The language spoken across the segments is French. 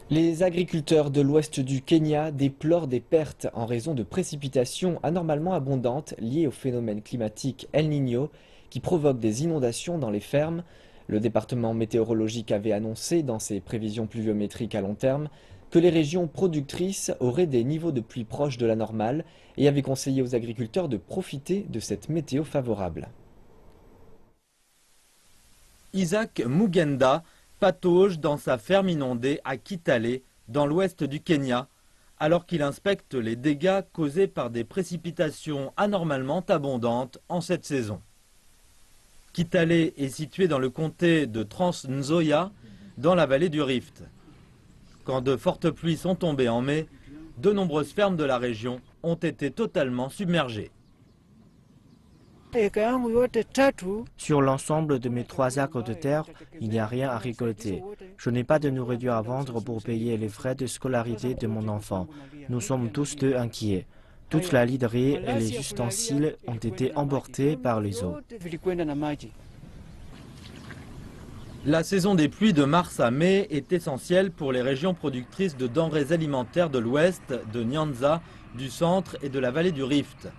Les agriculteurs de l'ouest du Kenya déplorent des pertes en raison de précipitations anormalement abondantes liées au phénomène climatique El Niño qui provoque des inondations dans les fermes. Le département météorologique avait annoncé dans ses prévisions pluviométriques à long terme que les régions productrices auraient des niveaux de pluie proches de la normale et avait conseillé aux agriculteurs de profiter de cette météo favorable. Isaac Mugenda patauge dans sa ferme inondée à Kitale, dans l'ouest du Kenya, alors qu'il inspecte les dégâts causés par des précipitations anormalement abondantes en cette saison. Kitale est situé dans le comté de Trans-Nzoia, dans la vallée du Rift. Quand de fortes pluies sont tombées en mai, de nombreuses fermes de la région ont été totalement submergées. Sur l'ensemble de mes 3 acres de terre, il n'y a rien à récolter. Je n'ai pas de nourriture à vendre pour payer les frais de scolarité de mon enfant. Nous sommes tous deux inquiets. Toute la literie et les ustensiles ont été emportés par les eaux. La saison des pluies de mars à mai est essentielle pour les régions productrices de denrées alimentaires de l'ouest, de Nyanza, du centre et de la vallée du Rift.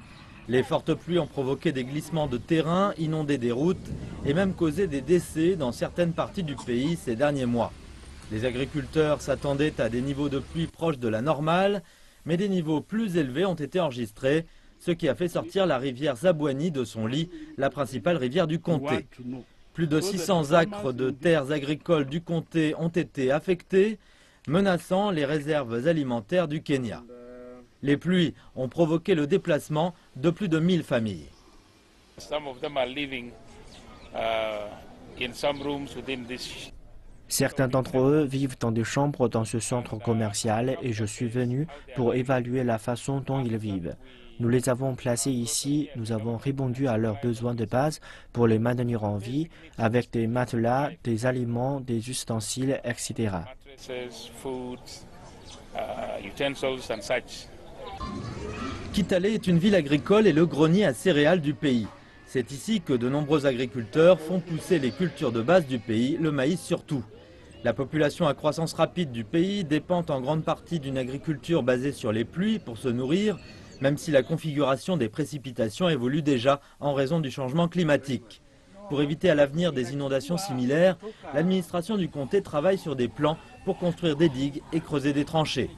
Les fortes pluies ont provoqué des glissements de terrain, inondé des routes et même causé des décès dans certaines parties du pays ces derniers mois. Les agriculteurs s'attendaient à des niveaux de pluie proches de la normale, mais des niveaux plus élevés ont été enregistrés, ce qui a fait sortir la rivière Zabouani de son lit, la principale rivière du comté. Plus de 600 acres de terres agricoles du comté ont été affectés, menaçant les réserves alimentaires du Kenya. Les pluies ont provoqué le déplacement de plus de 1000 familles. Certains d'entre eux vivent dans des chambres dans ce centre commercial et je suis venu pour évaluer la façon dont ils vivent. Nous les avons placés ici, nous avons répondu à leurs besoins de base pour les maintenir en vie avec des matelas, des aliments, des ustensiles, etc. Kitale est une ville agricole et le grenier à céréales du pays. C'est ici que de nombreux agriculteurs font pousser les cultures de base du pays, le maïs surtout. La population à croissance rapide du pays dépend en grande partie d'une agriculture basée sur les pluies pour se nourrir, même si la configuration des précipitations évolue déjà en raison du changement climatique. Pour éviter à l'avenir des inondations similaires, l'administration du comté travaille sur des plans pour construire des digues et creuser des tranchées.